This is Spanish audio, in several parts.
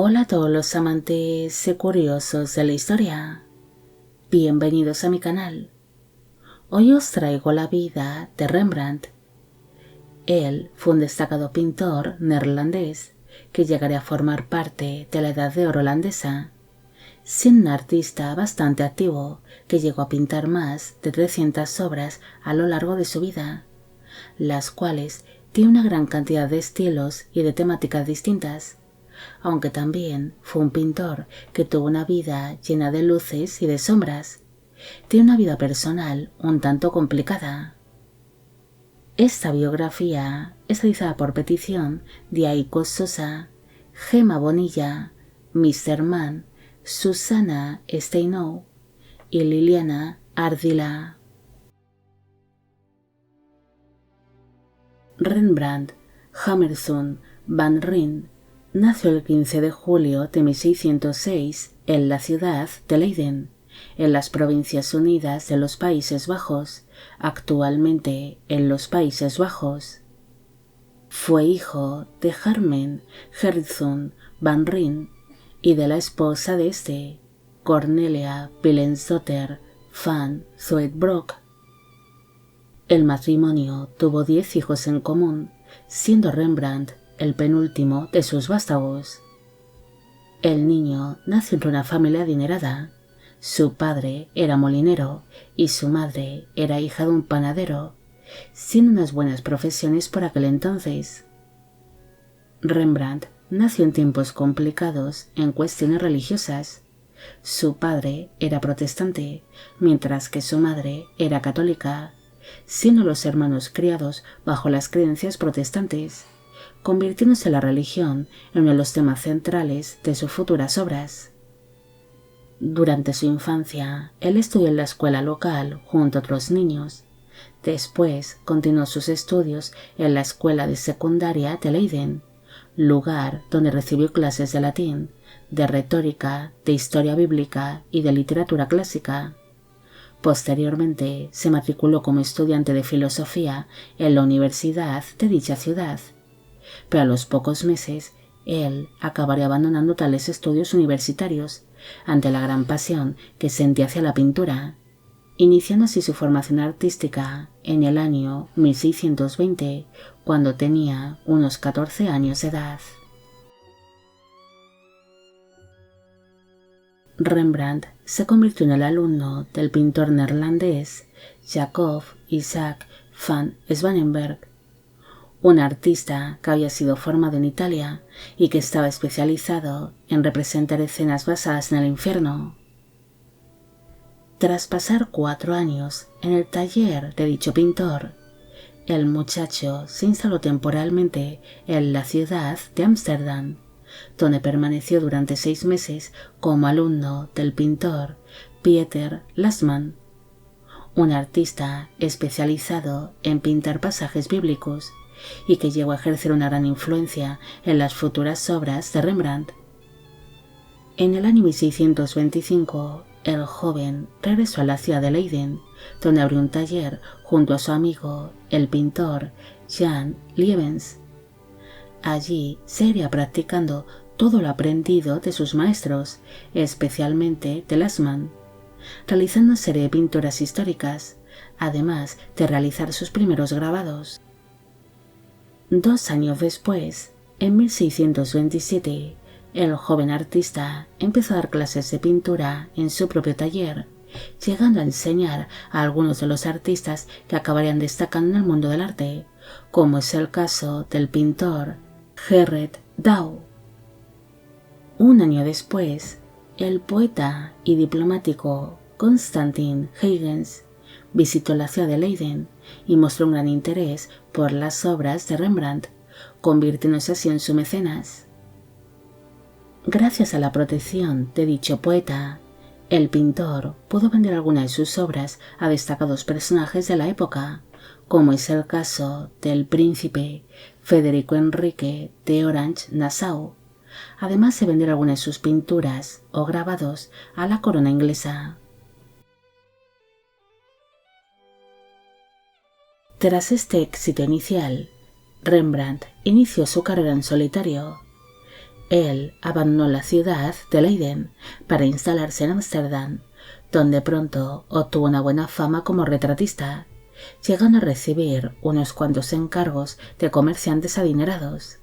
Hola a todos los amantes y curiosos de la historia. Bienvenidos a mi canal. Hoy os traigo la vida de Rembrandt. Él fue un destacado pintor neerlandés que llegaría a formar parte de la Edad de Oro holandesa, siendo un artista bastante activo que llegó a pintar más de 300 obras a lo largo de su vida, las cuales tienen una gran cantidad de estilos y de temáticas distintas, aunque también fue un pintor que tuvo una vida llena de luces y de sombras. Tiene una vida personal un tanto complicada. Esta biografía es realizada por petición de Aiko Sosa, Gemma Bonilla, Mr. Mann, Susana Steinow y Liliana Ardila. Rembrandt Hammerzoon van Rijn nació el 15 de julio de 1606 en la ciudad de Leiden, en las Provincias Unidas de los Países Bajos, actualmente en los Países Bajos. Fue hijo de Harmen Gerritzoon van Rijn y de la esposa de este, Cornelia Willensdotter van Zoetbroek. El matrimonio tuvo 10 hijos en común, siendo Rembrandt el penúltimo de sus vástagos. El niño nació en una familia adinerada. Su padre era molinero y su madre era hija de un panadero, siendo unas buenas profesiones por aquel entonces. Rembrandt nació en tiempos complicados en cuestiones religiosas. Su padre era protestante, mientras que su madre era católica, siendo los hermanos criados bajo las creencias protestantes, convirtiéndose la religión en uno de los temas centrales de sus futuras obras. Durante su infancia, él estudió en la escuela local junto a otros niños. Después continuó sus estudios en la escuela de secundaria de Leiden, lugar donde recibió clases de latín, de retórica, de historia bíblica y de literatura clásica. Posteriormente se matriculó como estudiante de filosofía en la universidad de dicha ciudad, pero a los pocos meses él acabaría abandonando tales estudios universitarios ante la gran pasión que sentía hacia la pintura, iniciando así su formación artística en el año 1620, cuando tenía unos 14 años de edad. Rembrandt se convirtió en el alumno del pintor neerlandés Jacob Isaac van Swanenberg, un artista que había sido formado en Italia y que estaba especializado en representar escenas basadas en el infierno. Tras pasar 4 años en el taller de dicho pintor, el muchacho se instaló temporalmente en la ciudad de Ámsterdam, donde permaneció durante 6 meses como alumno del pintor Pieter Lasman, un artista especializado en pintar pasajes bíblicos y que llegó a ejercer una gran influencia en las futuras obras de Rembrandt. En el año 1625, el joven regresó a la ciudad de Leiden, donde abrió un taller junto a su amigo, el pintor Jan Lievens. Allí seguiría practicando todo lo aprendido de sus maestros, especialmente de Lasman, realizando una serie de pinturas históricas, además de realizar sus primeros grabados. 2 años después, en 1627, el joven artista empezó a dar clases de pintura en su propio taller, llegando a enseñar a algunos de los artistas que acabarían destacando en el mundo del arte, como es el caso del pintor Gerrit Dou. Un año después, el poeta y diplomático Constantin Huygens visitó la ciudad de Leiden y mostró un gran interés por las obras de Rembrandt, convirtiéndose así en su mecenas. Gracias a la protección de dicho poeta, el pintor pudo vender algunas de sus obras a destacados personajes de la época, como es el caso del príncipe Federico Enrique de Orange-Nassau, además de vender algunas de sus pinturas o grabados a la corona inglesa. Tras este éxito inicial, Rembrandt inició su carrera en solitario. Él abandonó la ciudad de Leiden para instalarse en Ámsterdam, donde pronto obtuvo una buena fama como retratista, llegando a recibir unos cuantos encargos de comerciantes adinerados.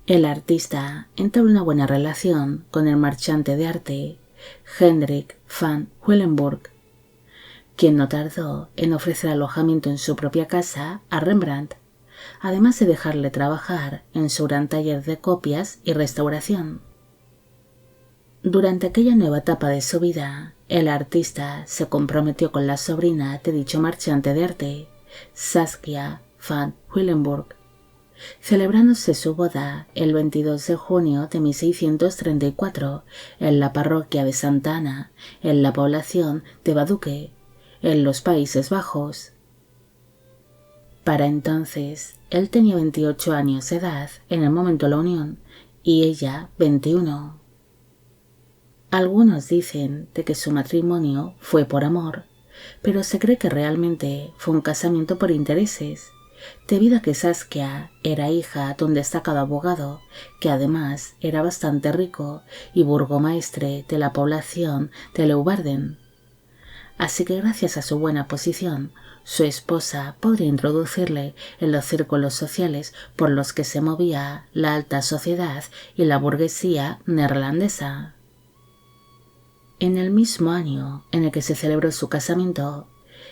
El artista entabló una buena relación con el marchante de arte Hendrik van Willenburg, quien no tardó en ofrecer alojamiento en su propia casa a Rembrandt, además de dejarle trabajar en su gran taller de copias y restauración. Durante aquella nueva etapa de su vida, el artista se comprometió con la sobrina de dicho marchante de arte, Saskia van Willenburg, celebrándose su boda el 22 de junio de 1634 en la parroquia de Santa Ana, en la población de Baduque, en los Países Bajos. Para entonces, él tenía 28 años de edad en el momento de la unión y ella 21. Algunos dicen de que su matrimonio fue por amor, pero se cree que realmente fue un casamiento por intereses, debido a que Saskia era hija de un destacado abogado que además era bastante rico y burgomaestre de la población de Leeuwarden. Así que gracias a su buena posición, su esposa podría introducirle en los círculos sociales por los que se movía la alta sociedad y la burguesía neerlandesa. En el mismo año en el que se celebró su casamiento,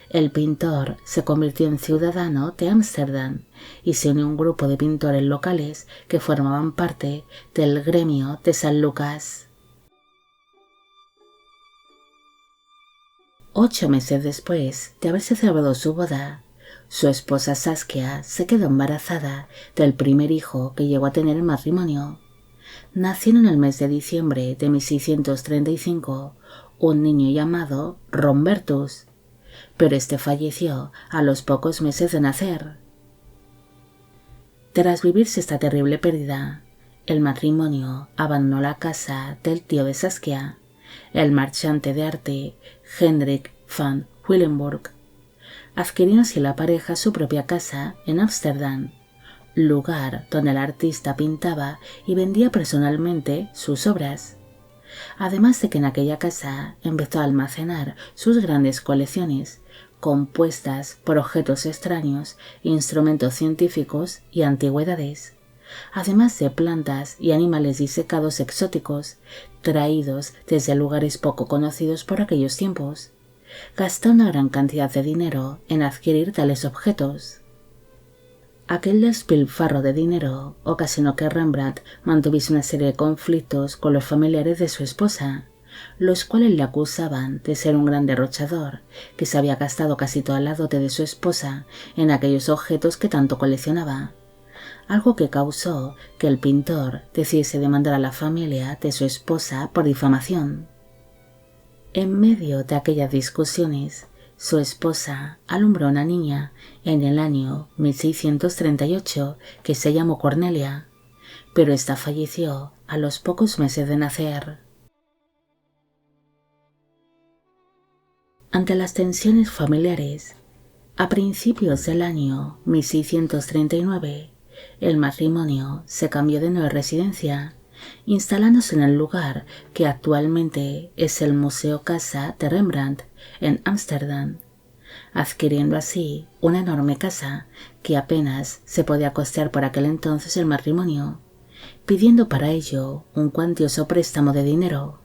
el pintor se convirtió en ciudadano de Ámsterdam y se unió a un grupo de pintores locales que formaban parte del gremio de San Lucas. 8 meses después de haberse celebrado su boda, su esposa Saskia se quedó embarazada del primer hijo que llegó a tener el matrimonio. Nació en el mes de diciembre de 1635 un niño llamado Rombertus, pero este falleció a los pocos meses de nacer. Tras vivirse esta terrible pérdida, el matrimonio abandonó la casa del tío de Saskia, el marchante de arte Hendrik van Willenburg, adquiriendo así la pareja su propia casa en Ámsterdam, lugar donde el artista pintaba y vendía personalmente sus obras, además de que en aquella casa empezó a almacenar sus grandes colecciones compuestas por objetos extraños, instrumentos científicos y antigüedades, además de plantas y animales disecados exóticos traídos desde lugares poco conocidos por aquellos tiempos. Gastó una gran cantidad de dinero en adquirir tales objetos. Aquel despilfarro de dinero ocasionó que Rembrandt mantuviese una serie de conflictos con los familiares de su esposa, los cuales le acusaban de ser un gran derrochador, que se había gastado casi toda la dote de su esposa en aquellos objetos que tanto coleccionaba, algo que causó que el pintor decidiese demandar a la familia de su esposa por difamación. En medio de aquellas discusiones, su esposa alumbró a una niña en el año 1638 que se llamó Cornelia, pero ésta falleció a los pocos meses de nacer. Ante las tensiones familiares, a principios del año 1639, el matrimonio se cambió de nueva residencia, instalándose en el lugar que actualmente es el Museo Casa de Rembrandt en Ámsterdam, adquiriendo así una enorme casa que apenas se podía costear por aquel entonces el matrimonio, pidiendo para ello un cuantioso préstamo de dinero.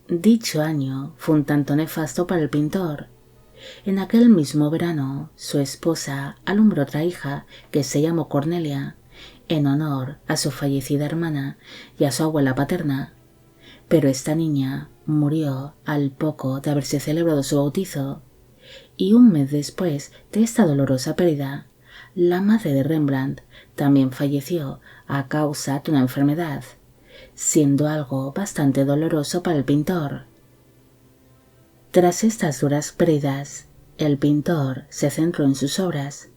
Dicho año fue un tanto nefasto para el pintor. En aquel mismo verano, su esposa alumbró otra hija que se llamó Cornelia, en honor a su fallecida hermana y a su abuela paterna, pero esta niña murió al poco de haberse celebrado su bautizo, y un mes después de esta dolorosa pérdida, la madre de Rembrandt también falleció a causa de una enfermedad, siendo algo bastante doloroso para el pintor. Tras estas duras pérdidas, el pintor se centró en sus obras,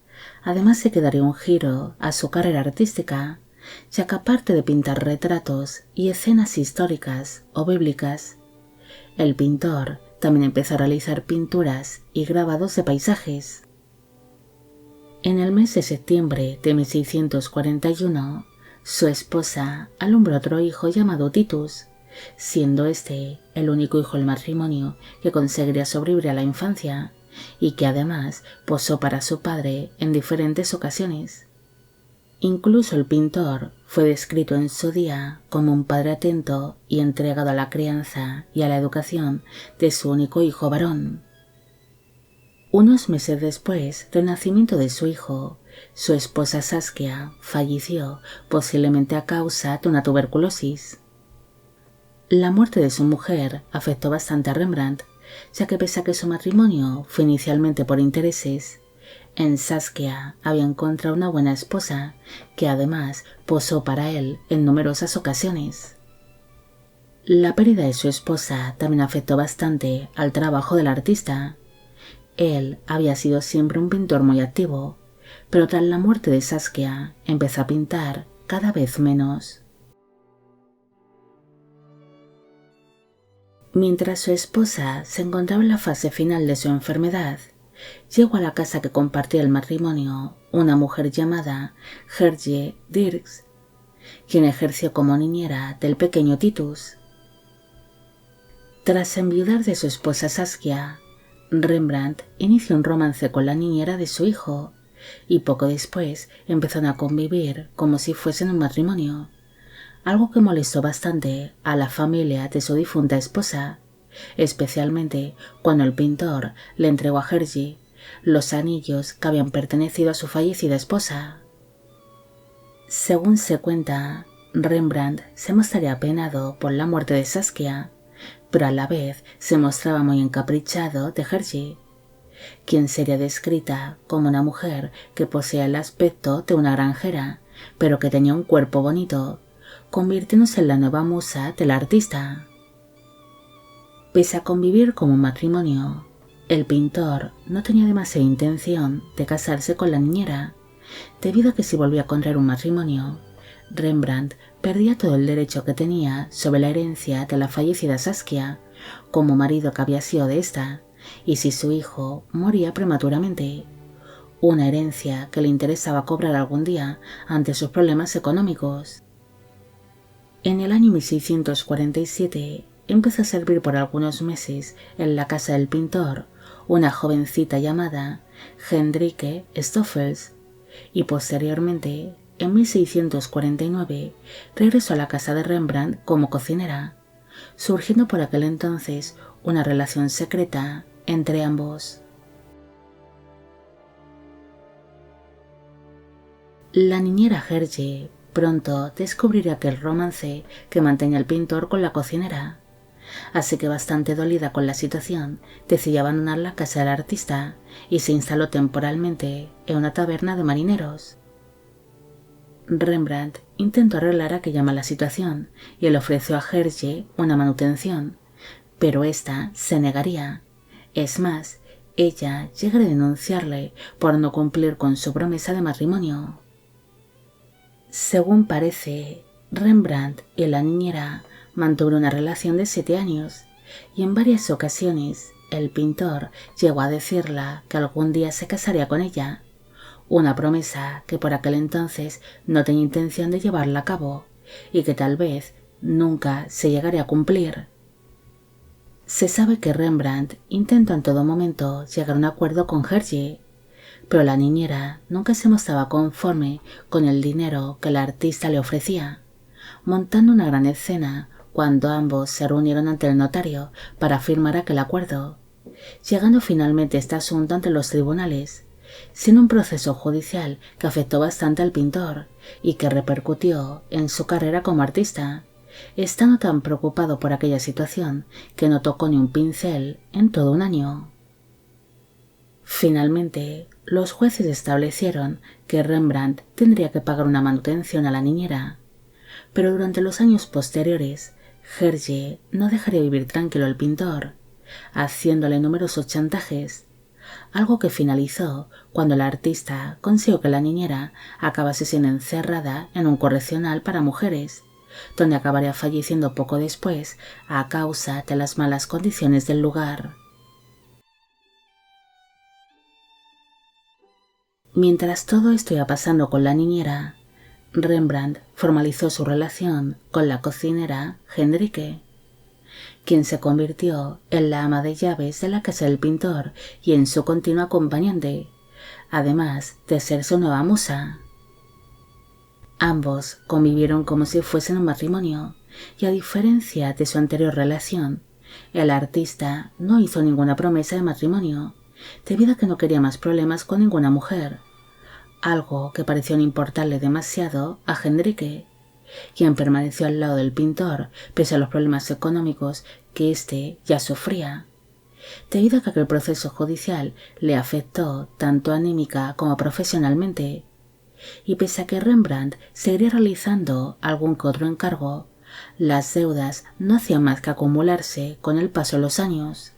además de que daría un giro a su carrera artística, ya que aparte de pintar retratos y escenas históricas o bíblicas, el pintor también empezó a realizar pinturas y grabados de paisajes. En el mes de septiembre de 1641, Su esposa alumbró otro hijo llamado Titus, siendo este el único hijo del matrimonio que conseguiría sobrevivir a la infancia y que además posó para su padre en diferentes ocasiones. Incluso el pintor fue descrito en su día como un padre atento y entregado a la crianza y a la educación de su único hijo varón. Unos meses después del nacimiento de su hijo, su esposa Saskia falleció posiblemente a causa de una tuberculosis. La muerte de su mujer afectó bastante a Rembrandt, ya que pese a que su matrimonio fue inicialmente por intereses, en Saskia había encontrado una buena esposa que además posó para él en numerosas ocasiones. La pérdida de su esposa también afectó bastante al trabajo del artista. Él había sido siempre un pintor muy activo, pero tras la muerte de Saskia empezó a pintar cada vez menos. Mientras su esposa se encontraba en la fase final de su enfermedad, llegó a la casa que compartía el matrimonio una mujer llamada Gertje Dirks, quien ejerció como niñera del pequeño Titus. Tras enviudar de su esposa Saskia, Rembrandt inició un romance con la niñera de su hijo y poco después empezaron a convivir como si fuesen un matrimonio, algo que molestó bastante a la familia de su difunta esposa, especialmente cuando el pintor le entregó a Gertje los anillos que habían pertenecido a su fallecida esposa. Según se cuenta, Rembrandt se mostraría apenado por la muerte de Saskia, pero a la vez se mostraba muy encaprichado de Gertje, quien sería descrita como una mujer que poseía el aspecto de una granjera, pero que tenía un cuerpo bonito, convirtiéndose en la nueva musa del artista. Pese a convivir como un matrimonio, el pintor no tenía demasiada intención de casarse con la niñera, debido a que si volvía a contraer un matrimonio, Rembrandt perdía todo el derecho que tenía sobre la herencia de la fallecida Saskia, como marido que había sido de esta, y si su hijo moría prematuramente, una herencia que le interesaba cobrar algún día ante sus problemas económicos. En el año 1647 empezó a servir por algunos meses en la casa del pintor una jovencita llamada Hendrike Stoffels, y posteriormente, en 1649, regresó a la casa de Rembrandt como cocinera, surgiendo por aquel entonces una relación secreta entre ambos. La niñera Gertje pronto descubriría aquel romance que mantenía el pintor con la cocinera, así que bastante dolida con la situación, decidió abandonar la casa del artista y se instaló temporalmente en una taberna de marineros. Rembrandt intentó arreglar aquella mala situación y le ofreció a Gertje una manutención, pero ésta se negaría. Es más, ella llegaría a denunciarle por no cumplir con su promesa de matrimonio. Según parece, Rembrandt y la niñera mantuvieron una relación de 7 años y en varias ocasiones el pintor llegó a decirle que algún día se casaría con ella, una promesa que por aquel entonces no tenía intención de llevarla a cabo y que tal vez nunca se llegaría a cumplir. Se sabe que Rembrandt intentó en todo momento llegar a un acuerdo con Gertje, pero la niñera nunca se mostraba conforme con el dinero que el artista le ofrecía, montando una gran escena cuando ambos se reunieron ante el notario para firmar aquel acuerdo, llegando finalmente este asunto ante los tribunales, sin un proceso judicial que afectó bastante al pintor y que repercutió en su carrera como artista, estando tan preocupado por aquella situación que no tocó ni un pincel en todo un año. Finalmente, los jueces establecieron que Rembrandt tendría que pagar una manutención a la niñera, pero durante los años posteriores, Gertje no dejaría vivir tranquilo al pintor, haciéndole numerosos chantajes, algo que finalizó cuando el artista consiguió que la niñera acabase siendo encerrada en un correccional para mujeres, donde acabaría falleciendo poco después a causa de las malas condiciones del lugar. Mientras todo esto iba pasando con la niñera, Rembrandt formalizó su relación con la cocinera Hendrike, quien se convirtió en la ama de llaves de la casa del pintor y en su continua acompañante, además de ser su nueva musa. Ambos convivieron como si fuesen un matrimonio, y a diferencia de su anterior relación, el artista no hizo ninguna promesa de matrimonio, debido a que no quería más problemas con ninguna mujer, algo que pareció no importarle demasiado a Hendrike, quien permaneció al lado del pintor pese a los problemas económicos que éste ya sufría, debido a que aquel proceso judicial le afectó tanto anímica como profesionalmente, y pese a que Rembrandt seguiría realizando algún que otro encargo, las deudas no hacían más que acumularse con el paso de los años.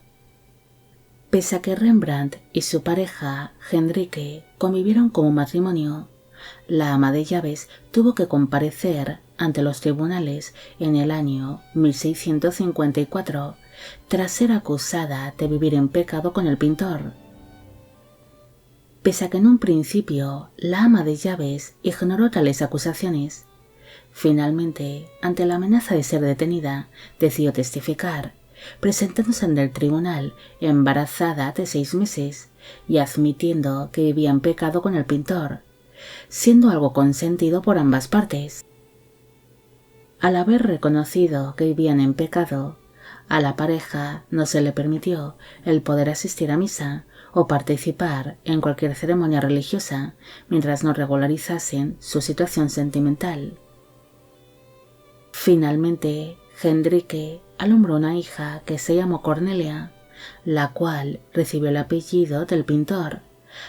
Pese a que Rembrandt y su pareja Hendrike convivieron como matrimonio, la ama de llaves tuvo que comparecer ante los tribunales en el año 1654 tras ser acusada de vivir en pecado con el pintor. Pese a que en un principio la ama de llaves ignoró tales acusaciones, finalmente, ante la amenaza de ser detenida, decidió testificar, presentándose ante el tribunal embarazada de 6 meses y admitiendo que vivía en pecado con el pintor, siendo algo consentido por ambas partes. Al haber reconocido que vivían en pecado, a la pareja no se le permitió el poder asistir a misa o participar en cualquier ceremonia religiosa mientras no regularizasen su situación sentimental. Finalmente, Hendrike alumbró una hija que se llamó Cornelia, la cual recibió el apellido del pintor,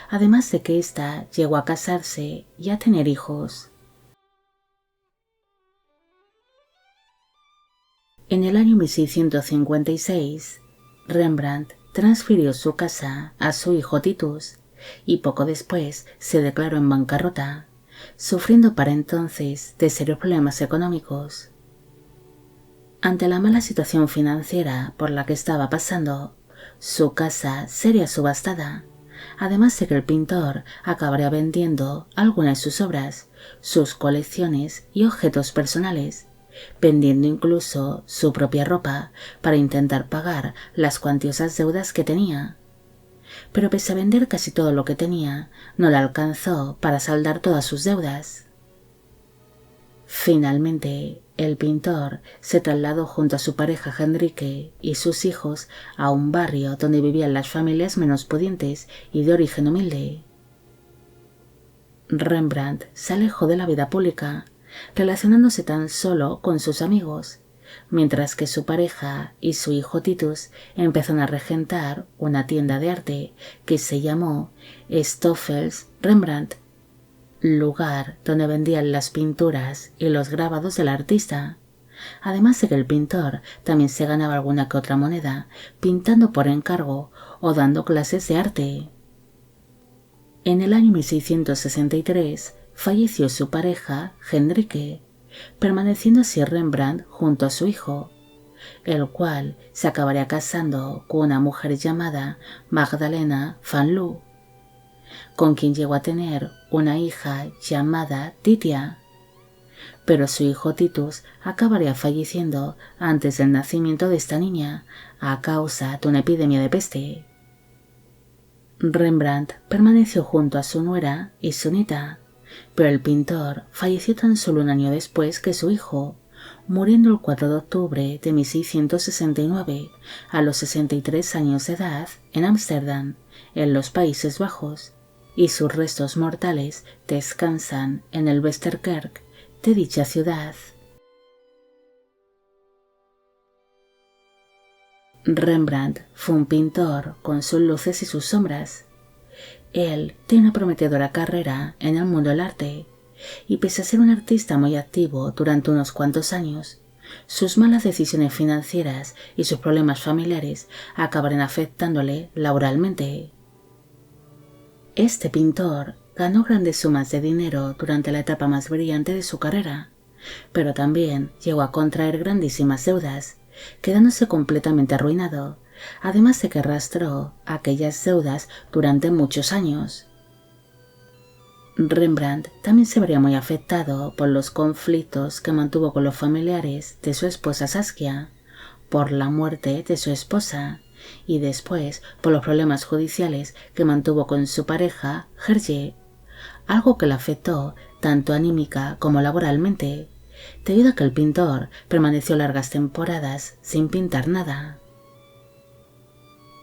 además de que ésta llegó a casarse y a tener hijos. En el año 1656, Rembrandt transfirió su casa a su hijo Titus y poco después se declaró en bancarrota, sufriendo para entonces de serios problemas económicos. Ante la mala situación financiera por la que estaba pasando, su casa sería subastada, además de que el pintor acabaría vendiendo algunas de sus obras, sus colecciones y objetos personales, vendiendo incluso su propia ropa para intentar pagar las cuantiosas deudas que tenía. Pero pese a vender casi todo lo que tenía, no le alcanzó para saldar todas sus deudas. Finalmente, el pintor se trasladó junto a su pareja Hendrike y sus hijos a un barrio donde vivían las familias menos pudientes y de origen humilde. Rembrandt se alejó de la vida pública, relacionándose tan solo con sus amigos, mientras que su pareja y su hijo Titus empezaron a regentar una tienda de arte que se llamó Stoffels Rembrandt, lugar donde vendían las pinturas y los grabados del artista, además de que el pintor también se ganaba alguna que otra moneda pintando por encargo o dando clases de arte. En el año 1663 falleció su pareja Hendrike, permaneciendo así Rembrandt junto a su hijo, el cual se acabaría casando con una mujer llamada Magdalena van Loo, con quien llegó a tener una hija llamada Titia, pero su hijo Titus acabaría falleciendo antes del nacimiento de esta niña a causa de una epidemia de peste. Rembrandt permaneció junto a su nuera y su nieta, pero el pintor falleció tan solo un año después que su hijo, muriendo el 4 de octubre de 1669 a los 63 años de edad en Ámsterdam, en los Países Bajos, y sus restos mortales descansan en el Westerkerk de dicha ciudad. Rembrandt fue un pintor con sus luces y sus sombras. Él tiene una prometedora carrera en el mundo del arte, y pese a ser un artista muy activo durante unos cuantos años, sus malas decisiones financieras y sus problemas familiares acabarán afectándole laboralmente. Este pintor ganó grandes sumas de dinero durante la etapa más brillante de su carrera, pero también llegó a contraer grandísimas deudas, quedándose completamente arruinado, además de que arrastró aquellas deudas durante muchos años. Rembrandt también se vería muy afectado por los conflictos que mantuvo con los familiares de su esposa Saskia, por la muerte de su esposa y después por los problemas judiciales que mantuvo con su pareja Hergé, algo que le afectó tanto anímica como laboralmente, debido a que el pintor permaneció largas temporadas sin pintar nada.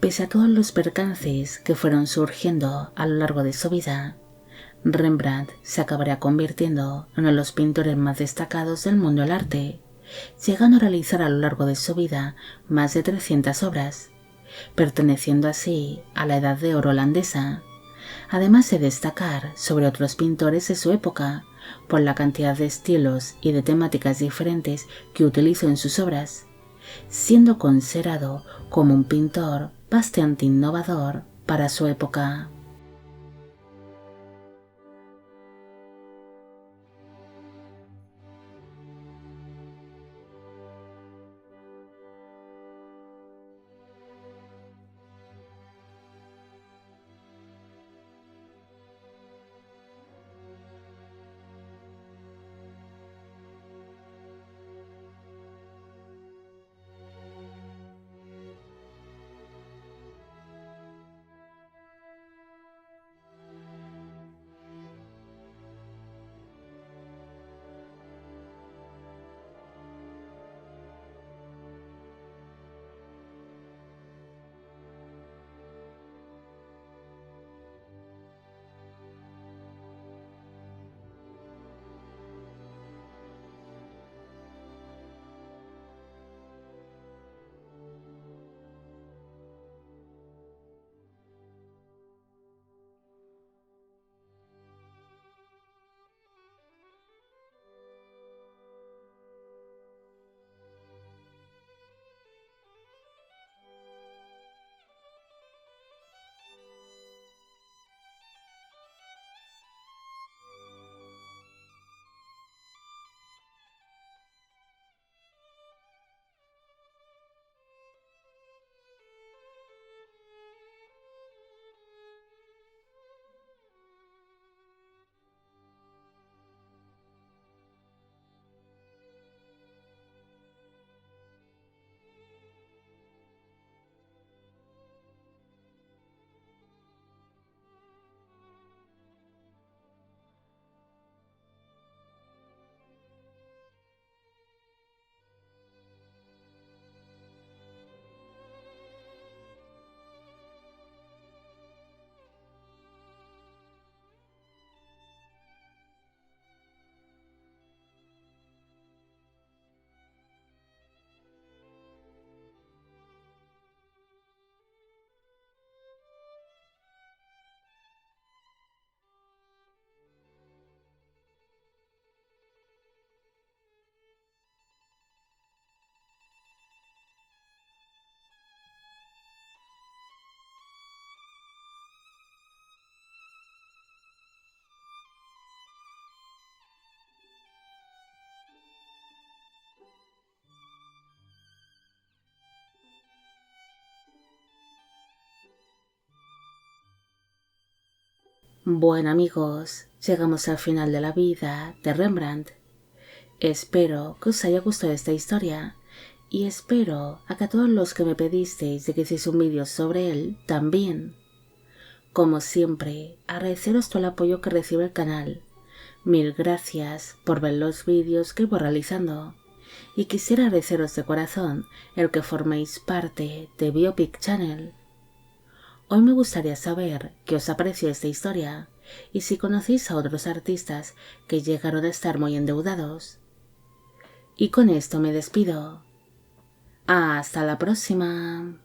Pese a todos los percances que fueron surgiendo a lo largo de su vida, Rembrandt se acabaría convirtiendo en uno de los pintores más destacados del mundo del arte, llegando a realizar a lo largo de su vida más de 300 obras, perteneciendo así a la Edad de Oro holandesa, además de destacar sobre otros pintores de su época por la cantidad de estilos y de temáticas diferentes que utilizó en sus obras, siendo considerado como un pintor bastante innovador para su época. Bueno amigos, llegamos al final de la vida de Rembrandt. Espero que os haya gustado esta historia y espero a que a todos los que me pedisteis de que hiciese un vídeo sobre él también. Como siempre, agradeceros todo el apoyo que recibe el canal. Mil gracias por ver los vídeos que voy realizando y quisiera agradeceros de corazón el que forméis parte de Biopic Channel. Hoy me gustaría saber qué os ha parecido esta historia y si conocéis a otros artistas que llegaron a estar muy endeudados. Y con esto me despido. Hasta la próxima.